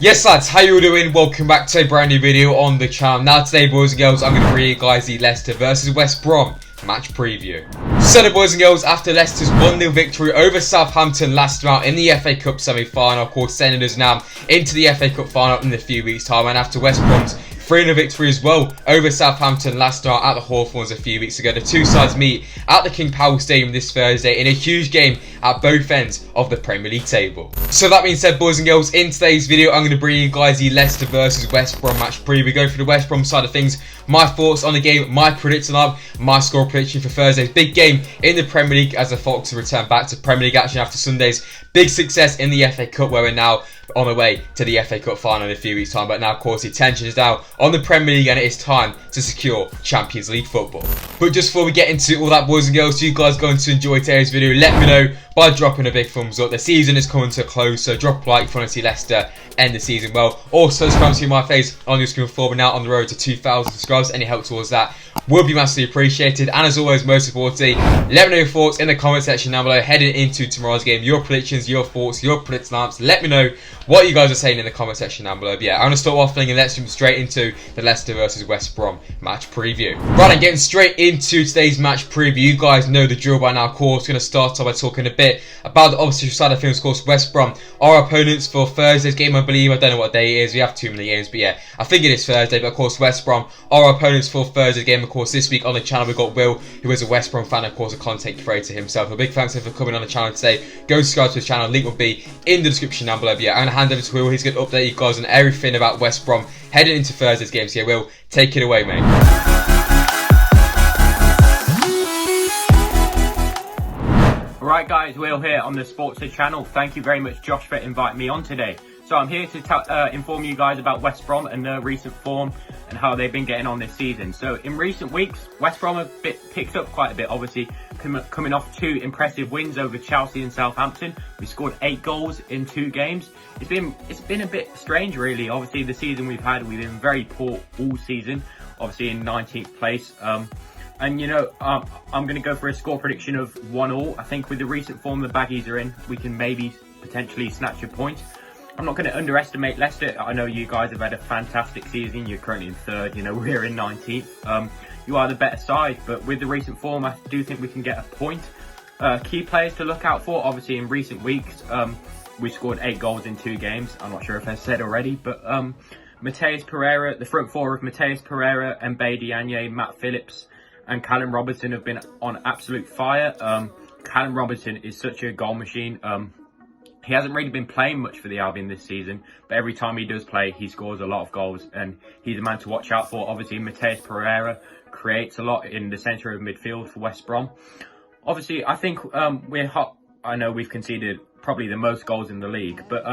Yes lads, how you all doing? Welcome back to a brand new video on the channel. Now today, boys and girls, I'm going to bring you guys the Leicester versus West Brom match preview. So the boys and girls, after Leicester's 1-0 victory over Southampton last round in the FA Cup semi-final, of course sending us now into the FA Cup final in a few weeks time, and after West Brom's 3-0 victory as well over Southampton last night at the Hawthorns a few weeks ago. The two sides meet at the King Power Stadium this Thursday in a huge game at both ends of the Premier League table. So that being said, boys and girls, in today's video I'm going to bring you guys the Leicester versus West Brom match preview. Go for the West Brom side of things, my thoughts on the game, my prediction of my score prediction for Thursday's big game in the Premier League as the Foxes return back to Premier League action after Sunday's big success in the FA Cup, where we're now on the way to the FA Cup final in a few weeks time. But now of course the attention is now on the Premier League and it is time to secure Champions League football. But just before we get into all that, boys and girls, you guys going to enjoy today's video, let me know by dropping a big thumbs up. The season is coming to a close, so drop a like if you want to see Leicester end the season well. Also subscribe to my face on your screen forward. Now on the road to 2,000 subscribers. Any help towards that would be massively appreciated. And as always, most importantly, let me know your thoughts in the comment section down below heading into tomorrow's game. Your predictions, your thoughts, your predictions. Let me know what you guys are saying in the comment section down below. But yeah, I'm going to start waffling and let's jump straight into the Leicester versus West Brom match preview. Right, and getting straight into today's match preview. You guys know the drill by now. Of course, going to start off by talking a bit about the opposite side of things. Of course, West Brom are opponents for Thursday's game, I believe. I don't know what day it is. We have too many games, but yeah, I think it is Thursday. But of course, West Brom are opponents for Thursday's game. Of course, this week on the channel we've got Will, who is a West Brom fan, of course, a content creator himself. A big thanks to him for coming on the channel today. Go subscribe to his channel. Link will be in the description down below. But yeah, I'm going to hand over to Will. He's going to update you guys on everything about West Brom heading into Thursday's game. So yeah, Will, take it away, mate. Right guys, Will here on the Sportsa channel. Thank you very much, Josh, for inviting me on today. So I'm here to inform you guys about West Brom and their recent form and how they've been getting on this season. So in recent weeks, West Brom have picked up quite a bit, obviously coming off two impressive wins over Chelsea and Southampton. We scored 8 goals in 2 games. It's been a bit strange, really. Obviously the season we've been very poor all season, obviously in 19th place. And you know, I'm going to go for a score prediction of 1-1. I think with the recent form the Baggies are in, we can maybe potentially snatch a point. I'm not going to underestimate Leicester. I know you guys have had a fantastic season. You're currently in 3rd, you know, we're in 19th. You are the better side, but with the recent form, I do think we can get a point. Key players to look out for, obviously in recent weeks, we scored 8 goals in 2 games. I'm not sure if I said already, but Matheus Pereira, the front four of Matheus Pereira, Mbaye Diagne, Matt Phillips, and Callum Robertson have been on absolute fire. Callum Robertson is such a goal machine. He hasn't really been playing much for the Albion this season, but every time he does play, he scores a lot of goals, and he's a man to watch out for. Obviously, Matheus Pereira creates a lot in the centre of midfield for West Brom. Obviously, I think we're hot. I know we've conceded probably the most goals in the league, but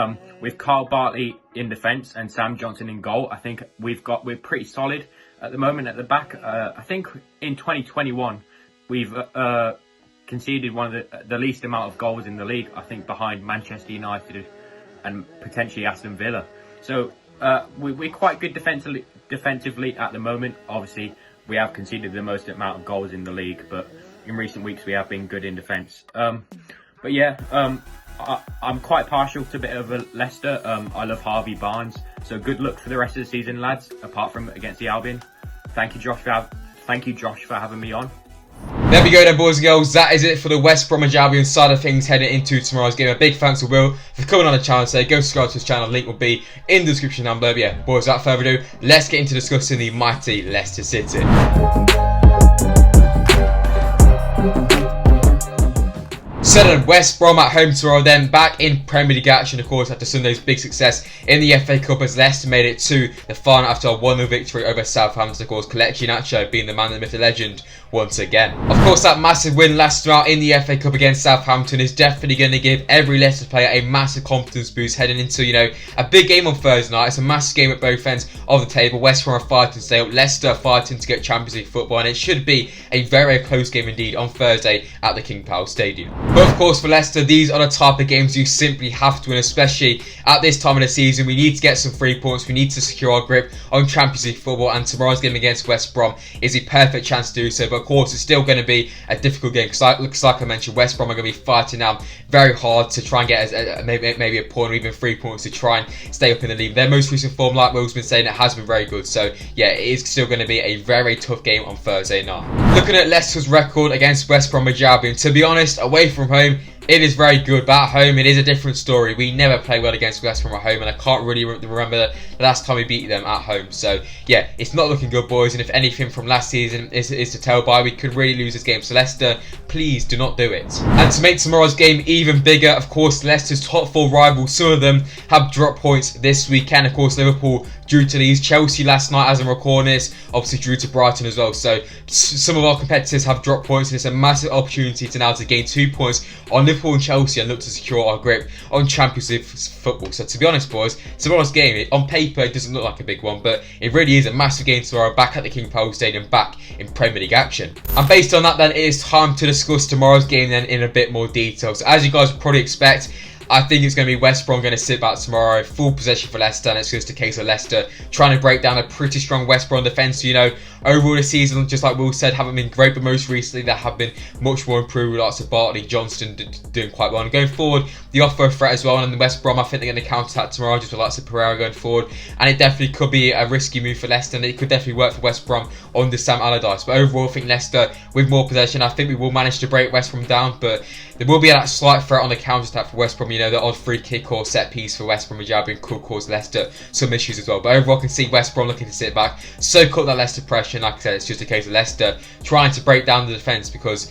with Carl Bartley in defence and Sam Johnson in goal, I think we're pretty solid at the moment at the back. I think in 2021 we've conceded one of the least amount of goals in the league, I think, behind Manchester United and potentially Aston Villa. So we're quite good defensively at the moment. Obviously we have conceded the most amount of goals in the league, but in recent weeks we have been good in defence. But yeah, I'm quite partial to a bit of a Leicester. I love Harvey Barnes, so good luck for the rest of the season, lads, apart from against the Albion. Thank you, Josh, for having me on. There we go then, boys and girls. That is it for the West Bromwich Albion side of things heading into tomorrow's game. A big thanks to Will for coming on the channel today. Go subscribe to his channel. Link will be in the description down below. But yeah, boys, without further ado, let's get into discussing the mighty Leicester City. So then, West Brom at home tomorrow, then back in Premier League action, of course, after Sunday's big success in the FA Cup as Leicester made it to the final after a 1-0 victory over Southampton. Of course, Kelechi Iheanacho being the man, the myth, the legend once again. Of course, that massive win last round in the FA Cup against Southampton is definitely going to give every Leicester player a massive confidence boost heading into, you know, a big game on Thursday night. It's a massive game at both ends of the table. West Brom are fighting to stay up, Leicester are fighting to get Champions League football, and it should be a very close game indeed on Thursday at the King Power Stadium. But But of course for Leicester, these are the type of games you simply have to win, especially at this time of the season. We need to get some 3 points, we need to secure our grip on Champions League football, and tomorrow's game against West Brom is a perfect chance to do so. But of course it's still going to be a difficult game because like I mentioned, West Brom are going to be fighting now very hard to try and get maybe a point or even 3 points to try and stay up in the league. Their most recent form, like Will's been saying, it has been very good. So yeah, it is still going to be a very tough game on Thursday night. Looking at Leicester's record against West Bromwich Albion, to be honest, away from home it is very good, but at home it is a different story. We never play well against West Brom at home, and I can't really remember the last time we beat them at home. So yeah, it's not looking good, boys, and if anything from last season is to tell by, we could really lose this game. So Leicester, please do not do it. And to make tomorrow's game even bigger, of course, Leicester's top 4 rivals, some of them have dropped points this weekend. Of course, Liverpool drew to Leeds, Chelsea last night as I'm recording this, obviously drew to Brighton as well. So some of our competitors have dropped points, and it's a massive opportunity to now to gain 2 points on Liverpool and Chelsea and look to secure our grip on Champions League football. So to be honest, boys, tomorrow's game, on paper it doesn't look like a big one, but it really is a massive game tomorrow, back at the King Power Stadium, back in Premier League action. And based on that, then it is time to discuss tomorrow's game then in a bit more detail. So as you guys would probably expect, I think it's going to be West Brom going to sit back tomorrow, full possession for Leicester, and it's just a case of Leicester trying to break down a pretty strong West Brom defence. You know, overall this season, just like Will said, haven't been great, but most recently they have been much more improved with lots of Bartley, Johnston doing quite well. And going forward, they offer a threat as well, and the West Brom, I think they're going to counter-attack tomorrow just with lots of Pereira going forward, and it definitely could be a risky move for Leicester, and it could definitely work for West Brom under Sam Allardyce. But overall, I think Leicester with more possession, I think we will manage to break West Brom down, but there will be that slight threat on the counter-attack for West Brom. You know, the odd free kick or set piece for West Bromwich Albion could cause Leicester some issues as well. But overall, I can see West Brom looking to sit back, soak up that Leicester pressure, and like I said, it's just a case of Leicester trying to break down the defence, because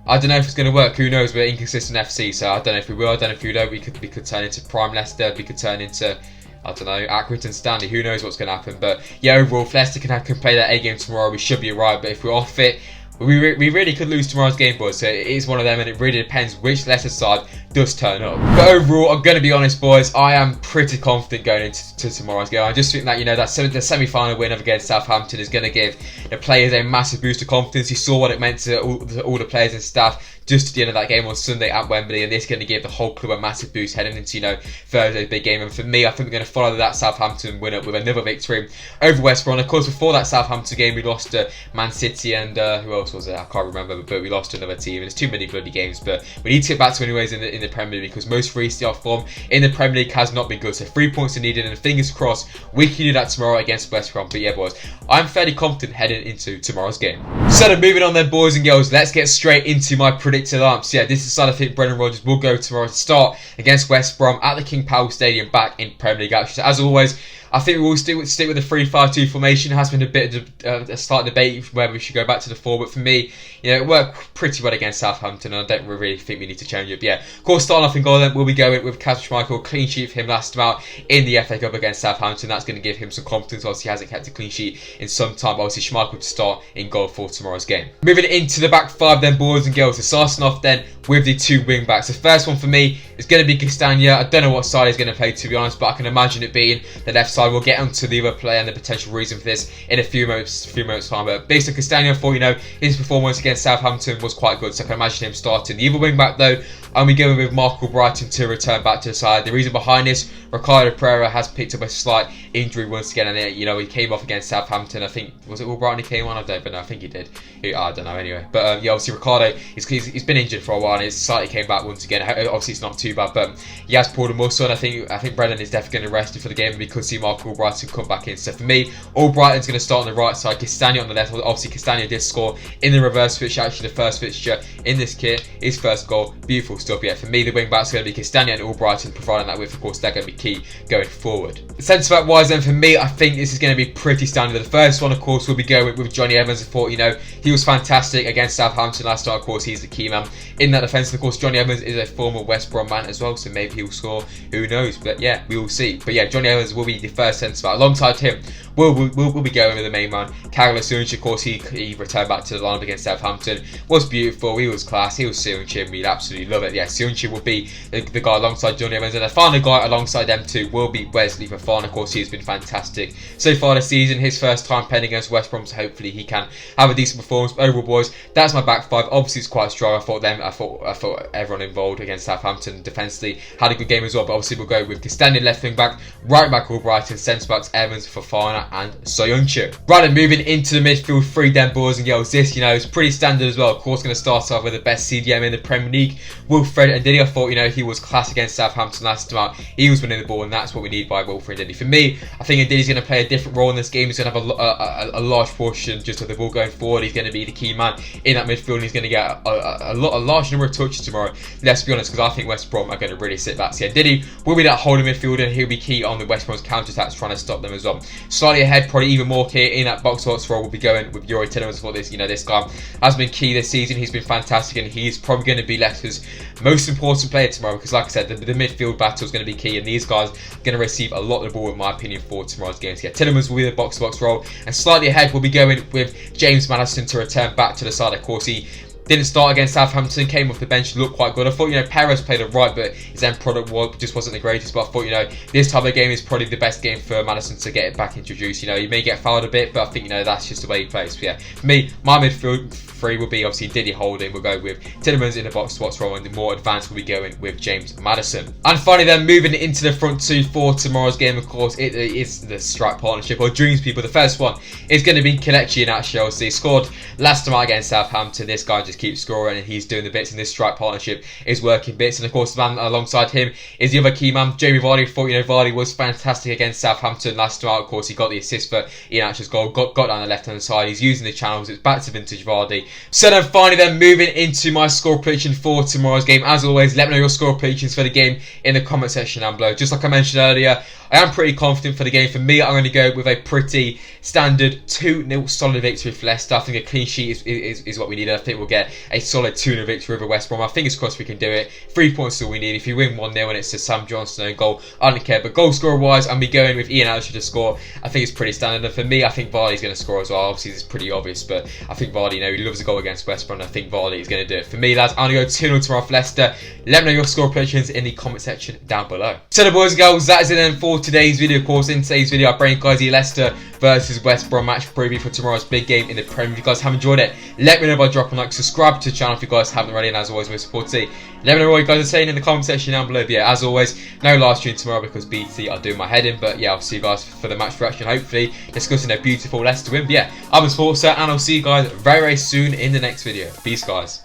I don't know if it's going to work. Who knows? We're inconsistent FC, so I don't know if we will. I don't know if we don't. We could turn into prime Leicester. We could turn into, I don't know, Accrington Stanley. Who knows what's going to happen? But yeah, overall, if Leicester can play that A game tomorrow, we should be alright. But if we're off it, we really could lose tomorrow's game, boys. So it is one of them, and it really depends which Leicester side does turn up. But overall, I'm going to be honest, boys, I am pretty confident going into tomorrow's game. I just think that, you know, that the semi-final win against Southampton is going to give the players a massive boost of confidence. You saw what it meant to all the players and staff just at the end of that game on Sunday at Wembley, and this is going to give the whole club a massive boost heading into, you know, Thursday's big game. And for me, I think we're going to follow that Southampton win up with another victory over West Brom. Of course, before that Southampton game, we lost to Man City and who else was it? I can't remember, but we lost to another team, and it's too many bloody games. But we need to get back to anyways in the Premier League, because most recently our form in the Premier League has not been good. So 3 points are needed, and fingers crossed we can do that tomorrow against West Brom. But yeah, boys, I'm fairly confident heading into tomorrow's game. So then moving on then, boys and girls, let's get straight into my predicted lineups. Yeah, this is the side I think Brendan Rodgers will go tomorrow to start against West Brom at the King Power Stadium, back in Premier League action. So as always, I think we will stick with the 3-5-2 formation. It has been a bit of a slight debate whether we should go back to the 4, but for me, you know, it worked pretty well against Southampton, and I don't really think we need to change it. But yeah, of course, starting off in goal then, we'll be going with Kasper Schmeichel. Clean sheet for him last time out in the FA Cup against Southampton. That's going to give him some confidence. Obviously, he hasn't kept a clean sheet in some time. Obviously, Schmeichel to start in goal for tomorrow's game. Moving into the back 5 then, boys and girls. So starting off then with the 2 wing backs. The first one for me is going to be Castagna. I don't know what side he's going to play, to be honest, but I can imagine it being the left side. We'll get onto the other player and the potential reason for this in a few moments time. But based on Castagna, I thought, you know, his performance against Southampton was quite good, so I can imagine him starting. The other wing back though, I'm going with Michael Brighton to return back to the side. The reason behind this, Ricardo Pereira has picked up a slight injury once again, and you know, he came off against Southampton. I think, was it all Brighton he came on? I don't know. I think he did. I don't know. Anyway, but yeah, obviously Ricardo, he's been injured for a while, and he's slightly came back once again. Obviously, it's not too bad, but he has pulled a muscle, and I think Brendan is definitely going to rest him for the game, and we could see Michael Brighton come back in. So for me, Brighton's going to start on the right side, Castagna on the left. Obviously, Castagna did score in the reverse fixture, actually the first fixture in this kit, his first goal. Beautiful stuff. Yeah, for me, the wing backs are going to be Castagna and Brighton, providing that width. Of course, they're going to be key going forward. Centre back wise, then for me, I think this is going to be pretty standard. The first one, of course, will be going with Johnny Evans. I thought, you know, he was fantastic against Southampton last night. Of course, he's the key man in that defence. And of course, Johnny Evans is a former West Brom man as well, so maybe he'll score. Who knows? But yeah, we will see. But yeah, Johnny Evans will be the first centre back. Alongside him, we'll be going with the main man, Capitalise. Of course, he returned back to the lineup against Southampton. Was beautiful. He was class. He was Southampton. We'd absolutely love it. Yeah, Southampton will be the guy alongside Johnny Evans, and the final guy alongside them two will be Wesley Fofana. Of course, he has been fantastic so far this season. His first time playing against West Brom, so hopefully he can have a decent performance. But overall, boys, that's my back five. Obviously, it's quite strong. I thought everyone involved against Southampton defensively had a good game as well. But obviously, we'll go with Costanza left wing back, right back Albrighton, centre backs Evans, Fofana, and Soyuncu. Right, and moving into the midfield three, then, boys and girls. This, is pretty standard as well. Of course, going to start off with the best CDM in the Premier League, Wilfred Ndidi. I thought, he was class against Southampton last time out. He was winning the ball, and that's what we need by Wilfred Ndidi. For me, I think Ndidi's going to play a different role in this game. He's going to have a large portion just of the ball going forward. He's going to be the key man in that midfield, and he's going to get a large number of touches tomorrow. Let's be honest, because I think West Brom are going to really sit back. So yeah, Ndidi will be that holding midfielder, and he'll be key on the West Brom's counter-attacks, trying to stop them as well. Slightly ahead, probably even more key in that box-to-box role, we'll be going with Youri Tielemans. For this, this guy has been key this season. He's been fantastic, and he's probably going to be Leicester's most important player tomorrow, because like I said, the midfield battle is going to be key, and these guys are going to receive a lot of the ball, in my opinion, for tomorrow's game. So yeah, Tielemans will be the box-to-box role, and slightly ahead, we'll be going with James Maddison to return back to the side. Of course, he didn't start against Southampton, came off the bench, looked quite good. I thought, Perez played it right, but his end product just wasn't the greatest. But I thought, this type of game is probably the best game for Maddison to get it back introduced. He may get fouled a bit, but I think, that's just the way he plays. But yeah, for me, my midfield three will be obviously Ndidi holding. We'll go with Tielemans in the box-to-box role, and the more advanced we'll be going with James Maddison. And finally, then, moving into the front two for tomorrow's game, of course, it is the strike partnership, or dreams people. The first one is going to be Kelechi at Chelsea. Scored last time out against Southampton. This guy just keeps scoring, and he's doing the bits, and this strike partnership is working bits. And of course, the man alongside him is the other key man, Jamie Vardy. Thought, Vardy was fantastic against Southampton last time out. Of course, he got the assist for Iheanacho's goal, got down the left-hand side. He's using the channels. It's back to vintage Vardy. So then finally, then, moving into my score prediction for tomorrow's game. As always, let me know your score predictions for the game in the comment section down below. Just like I mentioned earlier, I am pretty confident for the game. For me, I'm going to go with a pretty standard 2-0 solid victory for Leicester. I think a clean sheet is what we need. I think we'll get a solid 2-0 victory over West Brom. I think it's crossed we can do it. 3 points is all we need. If you win 1-0 and it's a Sam Johnstone own goal, I don't care. But goal scorer wise, I'm going with Iheanacho to score. I think it's pretty standard. And for me, I think Vardy's going to score as well. Obviously, it's pretty obvious, but I think Vardy, he loves a goal against West Brom. And I think Vardy is going to do it. For me, lads, I'm going to go 2-0 tomorrow for Leicester. Let me know your score predictions in the comment section down below. So the boys and girls, that is it then for today's video. Of course, in today's video, I bring you guys the Leicester versus West Brom match preview for tomorrow's big game in the Premier. If you guys have enjoyed it, let me know by dropping a like, subscribe to the channel if you guys haven't already, and as always, with Sportsa, let me know what you guys are saying in the comment section down below. But yeah, as always, no live stream tomorrow because BT are doing my head in. But yeah, I'll see you guys for the match reaction, hopefully discussing a beautiful Leicester win. But yeah, I'm Sportsa, and I'll see you guys very, very soon in the next video. Peace, guys.